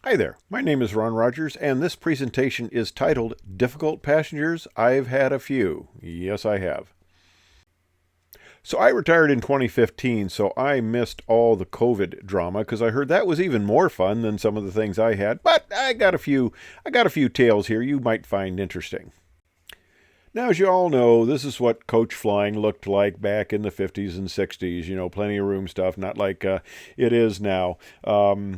Hi there, my name is Ron Rogers, and this presentation is titled Difficult Passengers. I've had a few. Yes, I have. So I retired in 2015, so I missed all the COVID drama because I heard that was even more fun than some of the things I had. But I got a few tales here you might find interesting. Now, as you all know, this is what coach flying looked like back in the 50s and 60s. Plenty of room stuff, not like it is now. Oh,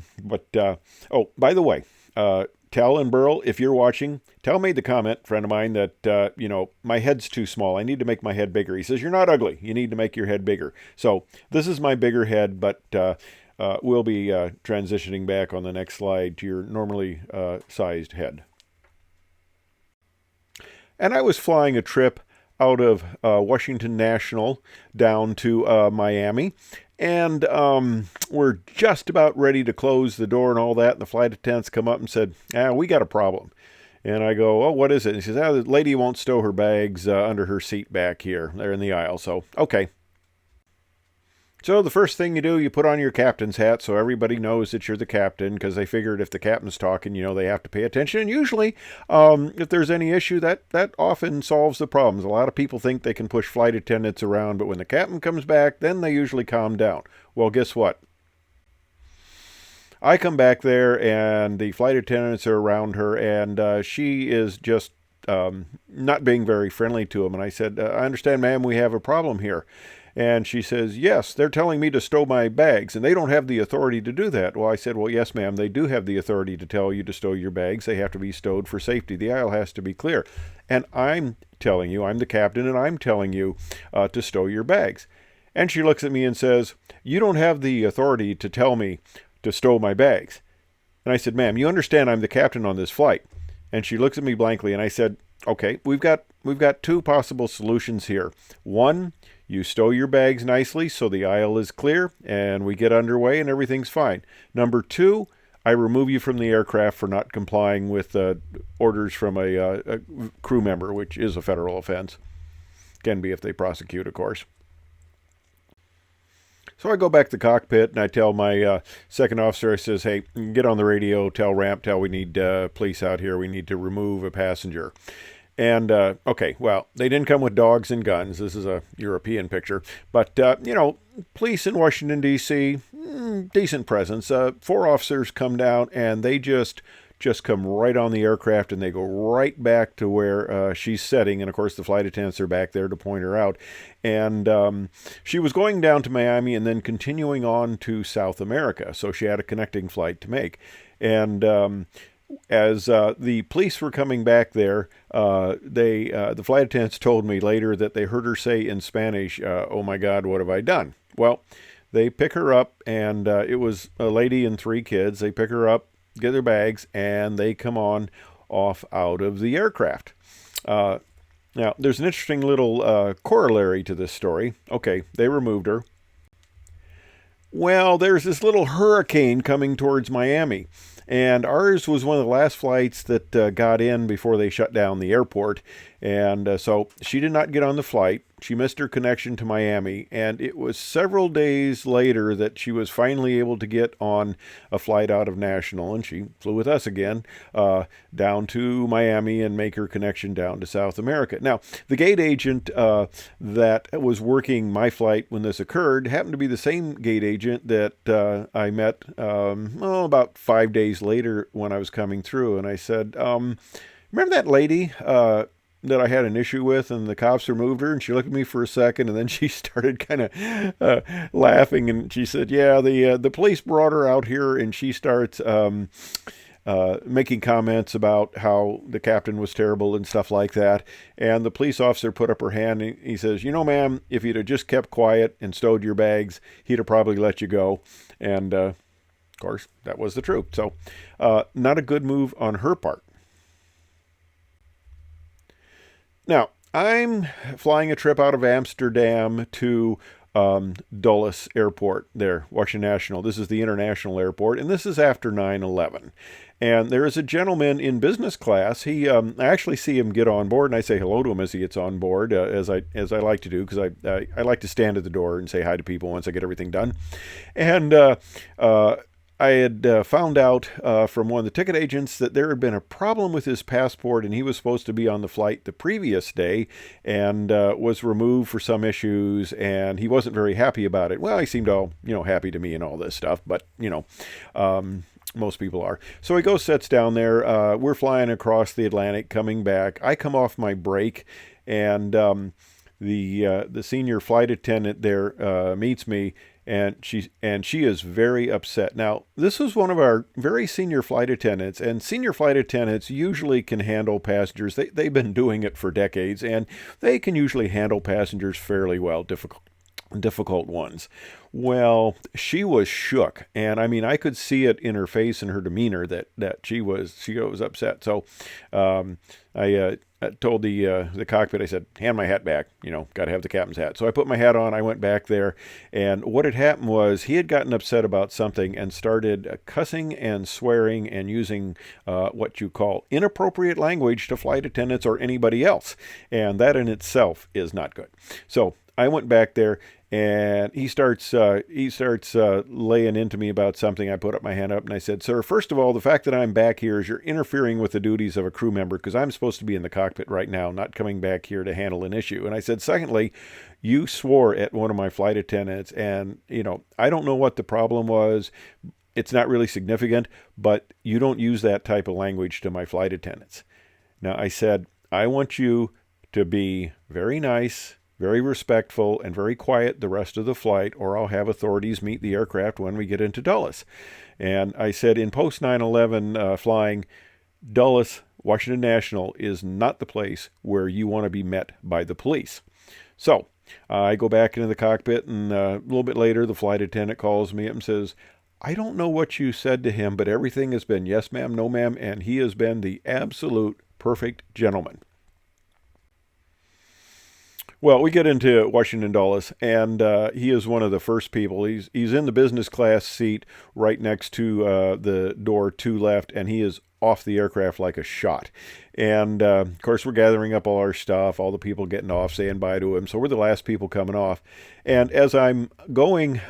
by the way, Tal and Burl, if you're watching, Tal made the comment, friend of mine, that, my head's too small. I need to make my head bigger. He says, you're not ugly. You need to make your head bigger. So this is my bigger head, but we'll be transitioning back on the next slide to your normally sized head. And I was flying a trip out of Washington National down to Miami. And we're just about ready to close the door and all that. And the flight attendants come up and said, we got a problem. And I go, oh, what is it? And he says, the lady won't stow her bags under her seat back here. They're in the aisle. So, okay. So the first thing you do, you put on your captain's hat so everybody knows that you're the captain, because they figured if the captain's talking, they have to pay attention. And usually, if there's any issue, that often solves the problems. A lot of people think they can push flight attendants around, but when the captain comes back, then they usually calm down. Well, guess what? I come back there, and the flight attendants are around her, and she is just not being very friendly to them. And I said, I understand, ma'am, we have a problem here. And she says, yes, they're telling me to stow my bags, and they don't have the authority to do that. Well, I said, well, yes, ma'am, they do have the authority to tell you to stow your bags. They have to be stowed for safety. The aisle has to be clear. And I'm telling you, I'm the captain, and I'm telling you to stow your bags. And she looks at me and says, you don't have the authority to tell me to stow my bags. And I said, ma'am, you understand I'm the captain on this flight. And she looks at me blankly, and I said, okay, we've got two possible solutions here. One, you stow your bags nicely so the aisle is clear and we get underway and everything's fine. Number two, I remove you from the aircraft for not complying with orders from a crew member, which is a federal offense. Can be if they prosecute, of course. So I go back to the cockpit and I tell my second officer, I says, hey, get on the radio, tell ramp, tell we need police out here. We need to remove a passenger. And, okay, well, they didn't come with dogs and guns. This is a European picture. But, police in Washington, D.C., decent presence. 4 officers come down, and they just come right on the aircraft, and they go right back to where she's sitting. And, of course, the flight attendants are back there to point her out. And she was going down to Miami and then continuing on to South America. So she had a connecting flight to make. And as the police were coming back there, the flight attendants told me later that they heard her say in Spanish, oh my God, what have I done? Well, they pick her up, and it was a lady and 3 kids. They pick her up, get their bags, and they come on off out of the aircraft. Now, there's an interesting little corollary to this story. Okay, they removed her. Well, there's this little hurricane coming towards Miami. And ours was one of the last flights that got in before they shut down the airport. And so she did not get on the flight. She missed her connection to Miami. And it was several days later that she was finally able to get on a flight out of National. And she flew with us again down to Miami and make her connection down to South America. Now, the gate agent that was working my flight when this occurred happened to be the same gate agent that I met about 5 days later when I was coming through. And I said, remember that lady that I had an issue with, and the cops removed her? And she looked at me for a second, and then she started kind of laughing, and she said, yeah, the police brought her out here, and she starts making comments about how the captain was terrible and stuff like that. And the police officer put up her hand, and he says, ma'am, if you'd have just kept quiet and stowed your bags, he'd have probably let you go. And of course, that was the truth. So not a good move on her part. Now, I'm flying a trip out of Amsterdam to Dulles Airport there, Washington National. This is the international airport, and this is after 9/11. And there is a gentleman in business class. I actually see him get on board, and I say hello to him as he gets on board, as I like to do, because I like to stand at the door and say hi to people once I get everything done. And I had found out from one of the ticket agents that there had been a problem with his passport, and he was supposed to be on the flight the previous day and was removed for some issues, and he wasn't very happy about it. Well, he seemed all, happy to me and all this stuff, but, most people are. So he goes, sits down there. We're flying across the Atlantic, coming back. I come off my break, and the senior flight attendant there meets me, and she is very upset. Now, this was one of our very senior flight attendants, and senior flight attendants usually can handle passengers. They've been doing it for decades, and they can usually handle passengers fairly well, difficult ones. Well, she was shook, and I mean, I could see it in her face and her demeanor that she was upset. So I told the cockpit, I said, hand my hat back, got to have the captain's hat. So I put my hat on, I went back there, and what had happened was he had gotten upset about something and started cussing and swearing and using what you call inappropriate language to flight attendants or anybody else, and that in itself is not good. So I went back there, and he starts laying into me about something. I put up my hand up and I said, "Sir, first of all, the fact that I'm back here is you're interfering with the duties of a crew member, because I'm supposed to be in the cockpit right now, not coming back here to handle an issue." And I said, "Secondly, you swore at one of my flight attendants, and I don't know what the problem was. It's not really significant, but you don't use that type of language to my flight attendants." Now, I said, "I want you to be very nice, very respectful, and very quiet the rest of the flight, or I'll have authorities meet the aircraft when we get into Dulles." And I said, in post 9/11 flying, Dulles, Washington National, is not the place where you want to be met by the police. So I go back into the cockpit, and a little bit later, the flight attendant calls me up and says, "I don't know what you said to him, but everything has been yes, ma'am, no, ma'am, and he has been the absolute perfect gentleman." Well, we get into Washington Dulles, and he is one of the first people. He's in the business class seat right next to the door to left, and he is off the aircraft like a shot. And of course, we're gathering up all our stuff, all the people getting off, saying bye to him. So we're the last people coming off. And as I'm going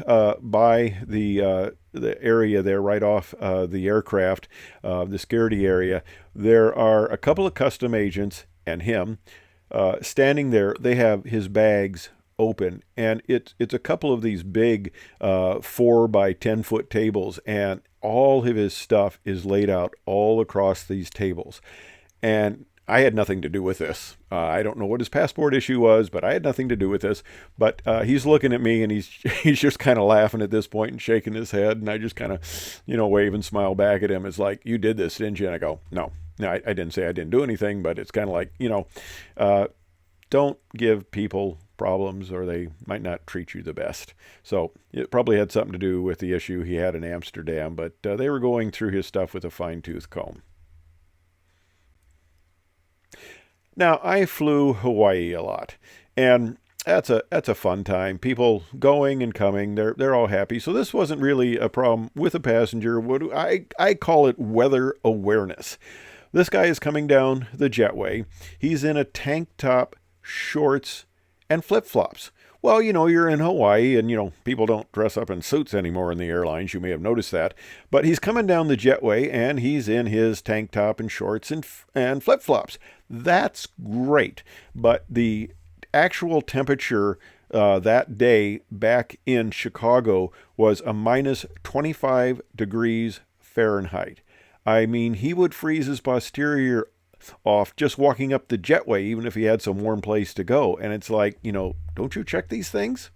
by the area there, right off the aircraft, the security area, there are a couple of custom agents and him. Standing there. They have his bags open, and it's a couple of these big 4 by 10-foot tables, and all of his stuff is laid out all across these tables. And I had nothing to do with this. I don't know what his passport issue was, but I had nothing to do with this. But he's looking at me, and he's just kind of laughing at this point and shaking his head, and I just kind of, wave and smile back at him. It's like, "You did this, didn't you?" And I go, "No. No, I didn't say I didn't do anything," but it's kind of like, don't give people problems, or they might not treat you the best. So it probably had something to do with the issue he had in Amsterdam, but they were going through his stuff with a fine-tooth comb. Now, I flew Hawaii a lot, and that's a fun time. People going and coming, they're all happy. So this wasn't really a problem with a passenger. I call it weather awareness. This guy is coming down the jetway. He's in a tank top, shorts, and flip-flops. Well, you're in Hawaii, and, people don't dress up in suits anymore in the airlines. You may have noticed that. But he's coming down the jetway, and he's in his tank top and shorts and flip-flops. That's great. But the actual temperature that day back in Chicago was a minus 25 degrees Fahrenheit. I mean, he would freeze his posterior off just walking up the jetway, even if he had some warm place to go. And it's like, don't you check these things?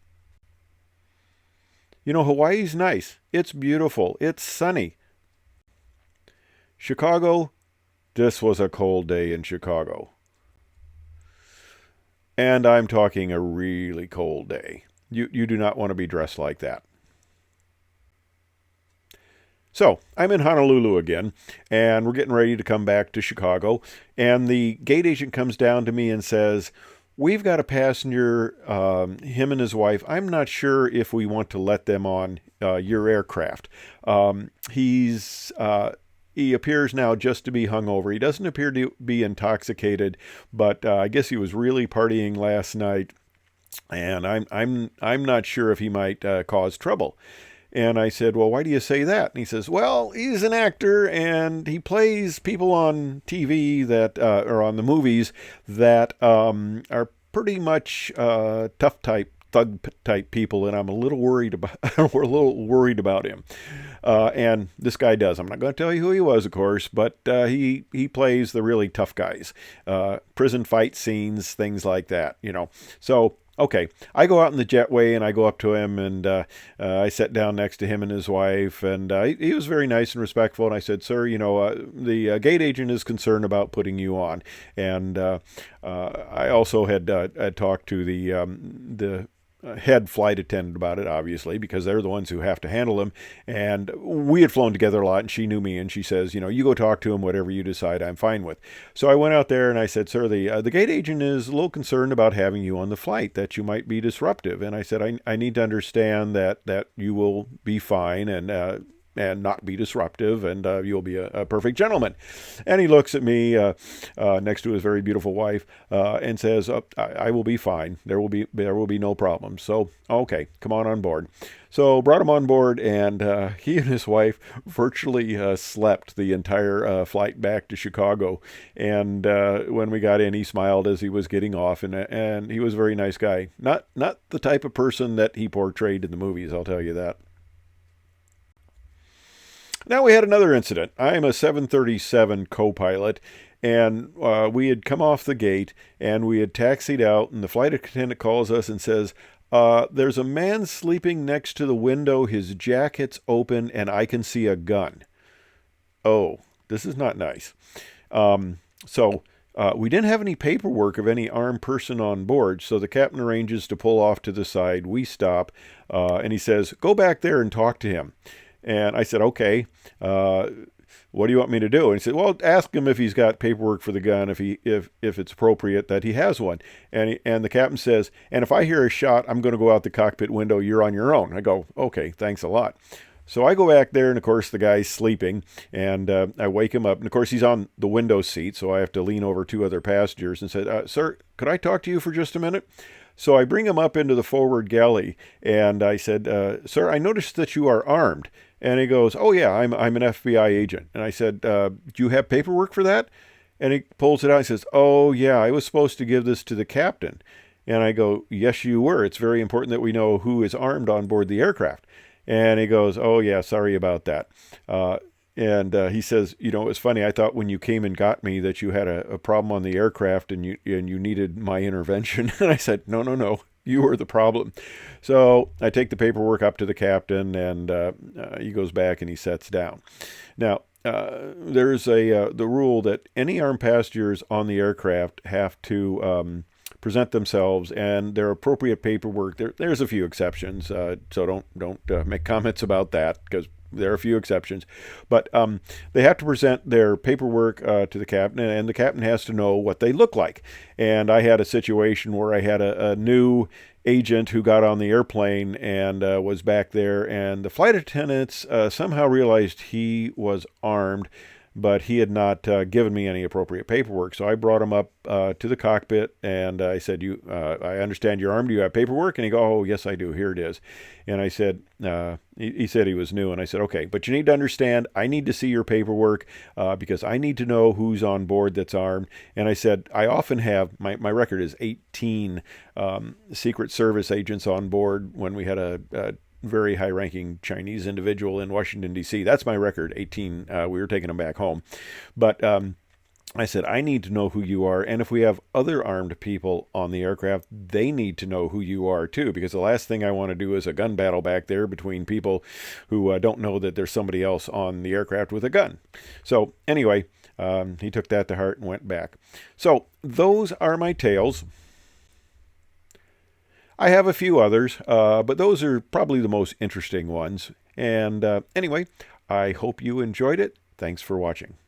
Hawaii's nice. It's beautiful. It's sunny. Chicago, this was a cold day in Chicago. And I'm talking a really cold day. You do not want to be dressed like that. So I'm in Honolulu again, and we're getting ready to come back to Chicago. And the gate agent comes down to me and says, "We've got a passenger, him and his wife. I'm not sure if we want to let them on your aircraft. He appears now just to be hungover. He doesn't appear to be intoxicated, but I guess he was really partying last night, and I'm not sure if he might cause trouble." And I said, well, why do you say that? And he says, well, he's an actor and he plays people on TV that, or on the movies that are pretty much tough type, thug type people, and I'm a little worried about, we're a little worried about him. And this guy does. I'm not going to tell you who he was, of course, but he plays the really tough guys, prison fight scenes, things like that, you know. So okay, I go out in the jetway and I go up to him and I sat down next to him and his wife, and he was very nice and respectful. And I said, sir, you know, the gate agent is concerned about putting you on. And I also had talked to the head flight attendant about it, obviously, because they're the ones who have to handle him. And we had flown together a lot, and she knew me, and she says, you know, you go talk to him, whatever you decide, I'm fine with. So I went out there and I said, sir, the gate agent is a little concerned about having you on the flight, that you might be disruptive. And I said, I need to understand that you will be fine and not be disruptive, and you'll be a perfect gentleman. And he looks at me next to his very beautiful wife and says, I will be fine. There will be no problem. So, okay, come on board. So brought him on board, and he and his wife virtually slept the entire flight back to Chicago. And when we got in, he smiled as he was getting off, and he was a very nice guy. Not the type of person that he portrayed in the movies, I'll tell you that. Now we had another incident. I'm a 737 co-pilot, and we had come off the gate, and we had taxied out, and the flight attendant calls us and says, there's a man sleeping next to the window, his jacket's open, and I can see a gun. Oh, this is not nice. So we didn't have any paperwork of any armed person on board, so the captain arranges to pull off to the side. We stop, and he says, go back there and talk to him. And I said, okay, what do you want me to do? And he said, well, ask him if he's got paperwork for the gun, if it's appropriate that he has one. And the captain says, and if I hear a shot, I'm going to go out the cockpit window. You're on your own. I go, okay, thanks a lot. So I go back there, and of course the guy's sleeping, and I wake him up. And of course he's on the window seat, so I have to lean over two other passengers and said, sir, could I talk to you for just a minute? So I bring him up into the forward galley, and I said, sir, I noticed that you are armed. And he goes, oh, yeah, I'm an FBI agent. And I said, do you have paperwork for that? And he pulls it out and says, oh, yeah, I was supposed to give this to the captain. And I go, yes, you were. It's very important that we know who is armed on board the aircraft. And he goes, oh, yeah, sorry about that. And he says, you know, it's funny. I thought when you came and got me that you had a problem on the aircraft and you needed my intervention. And I said, no. You were the problem. So I take the paperwork up to the captain, and he goes back and he sets down. Now, there's the rule that any armed passengers on the aircraft have to present themselves and their appropriate paperwork. There's a few exceptions, so don't make comments about that, because there are a few exceptions, but they have to present their paperwork to the captain, and the captain has to know what they look like. And I had a situation where I had a new agent who got on the airplane and was back there, and the flight attendants somehow realized he was armed, but he had not given me any appropriate paperwork. So I brought him up to the cockpit, and I said, I understand you're armed. Do you have paperwork? And he goes, oh, yes, I do. Here it is. And I said, he said he was new. And I said, okay, but you need to understand, I need to see your paperwork because I need to know who's on board that's armed. And I said, I often have, my record is 18 Secret Service agents on board when we had a very high-ranking Chinese individual in Washington, D.C. That's my record, 18. We were taking them back home. But I said, I need to know who you are, and if we have other armed people on the aircraft, they need to know who you are, too, because the last thing I want to do is a gun battle back there between people who don't know that there's somebody else on the aircraft with a gun. So anyway, he took that to heart and went back. So those are my tales. I have a few others, but those are probably the most interesting ones. And anyway, I hope you enjoyed it. Thanks for watching.